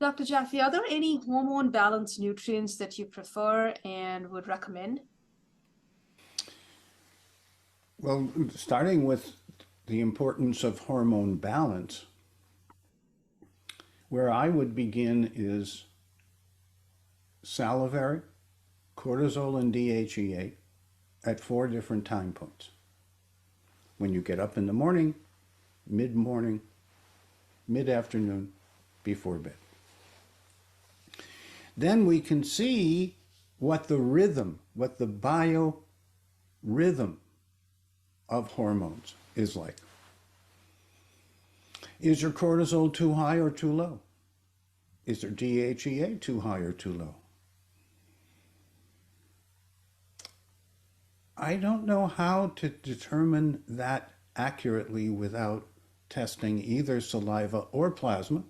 Dr. Jaffe, are there any hormone balance nutrients that you prefer and would recommend? Well, starting with the importance of hormone balance, where I would begin is salivary, cortisol, and DHEA at 4 different time points. When you get up in the morning, mid-morning, mid-afternoon, before bed. Then we can see what the rhythm, what the biorhythm of hormones is like. Is your cortisol too high or too low? Is your DHEA too high or too low? I don't know how to determine that accurately without testing either saliva or plasma.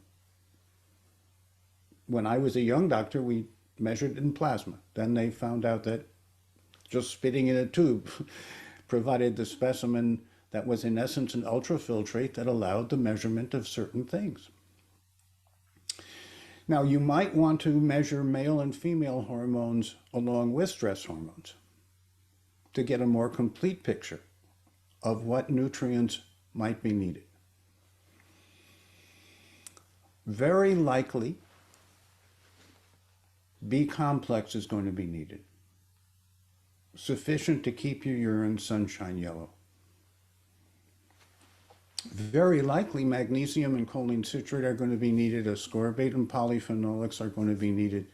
When I was a young doctor, we measured in plasma. Then they found out that just spitting in a tube provided the specimen that was in essence an ultrafiltrate that allowed the measurement of certain things. Now, you might want to measure male and female hormones along with stress hormones to get a more complete picture of what nutrients might be needed. Very likely, B complex is going to be needed, sufficient to keep your urine sunshine yellow. Very likely, magnesium and choline citrate are going to be needed, ascorbate and polyphenolics are going to be needed,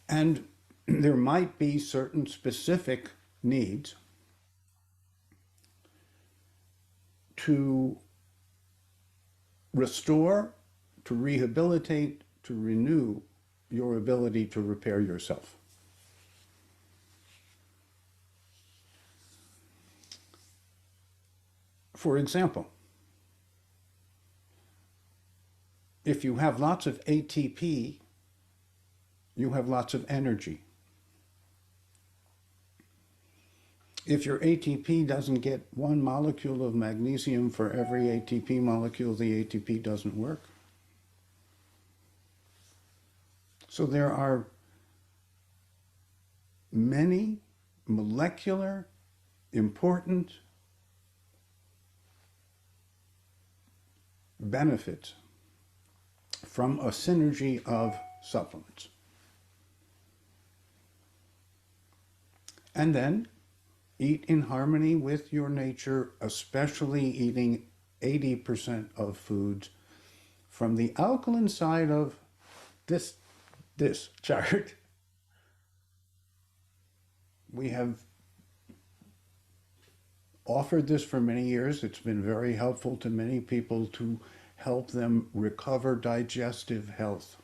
and there might be certain specific needs to restore, to rehabilitate, to renew your ability to repair yourself. For example, if you have lots of ATP, you have lots of energy. If your ATP doesn't get 1 molecule of magnesium for every ATP molecule, the ATP doesn't work. So there are many molecular, important benefits from a synergy of supplements. And then eat in harmony with your nature, especially eating 80% of foods from the alkaline side of this chart. We have offered this for many years. It's been very helpful to many people to help them recover digestive health,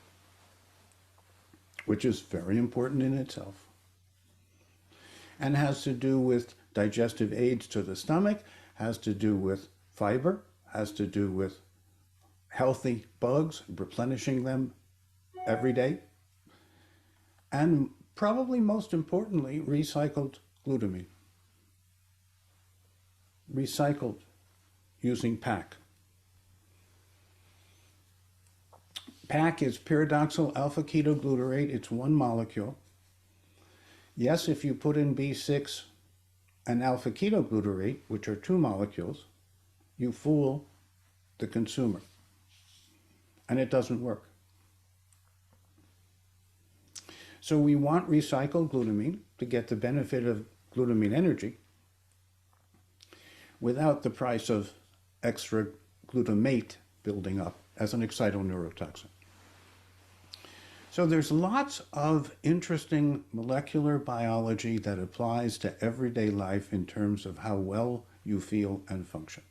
which is very important in itself, and has to do with digestive aids to the stomach, has to do with fiber, has to do with healthy bugs, replenishing them every day, and probably most importantly, recycled glutamine. Recycled using PAC. PAC is pyridoxal alpha ketoglutarate. It's 1 molecule. Yes, if you put in B6 and alpha ketoglutarate, which are 2 molecules, you fool the consumer. And it doesn't work. So we want recycled glutamine to get the benefit of glutamine energy without the price of extra glutamate building up as an excitoneurotoxin. So there's lots of interesting molecular biology that applies to everyday life in terms of how well you feel and function.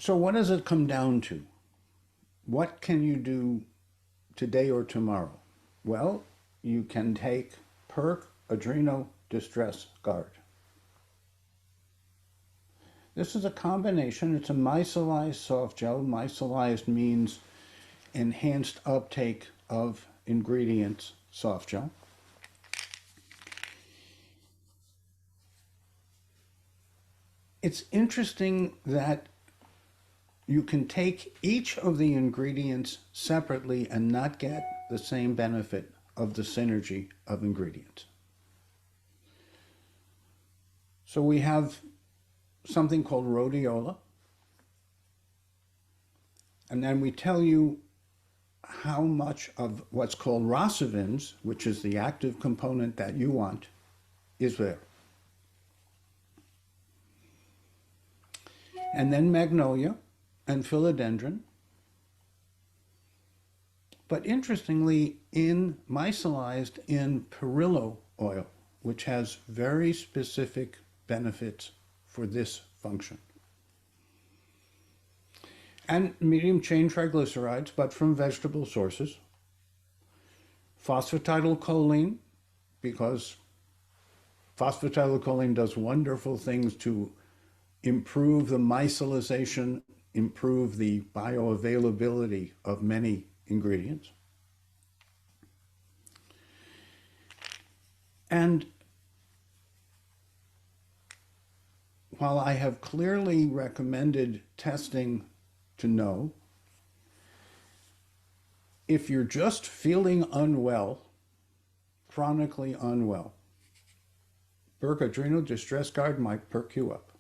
So what does it come down to? What can you do today or tomorrow? Well, you can take PERC Adrenal Distress Guard. This is a combination. It's a micellized soft gel. Micellized means enhanced uptake of ingredients soft gel. it's interesting that you can take each of the ingredients separately and not get the same benefit of the synergy of ingredients. So we have something called rhodiola, and then we tell you how much of what's called rosivins, which is the active component that you want, is there. And then magnolia and philodendron. But interestingly, micellized in perilla oil, which has very specific benefits for this function. And medium chain triglycerides, but from vegetable sources. Phosphatidylcholine, because phosphatidylcholine does wonderful things to improve the micellization, improve the bioavailability of many ingredients. And while I have clearly recommended testing to know, if you're just feeling unwell, chronically unwell, Burke Adrenal Distress Guard might perk you up.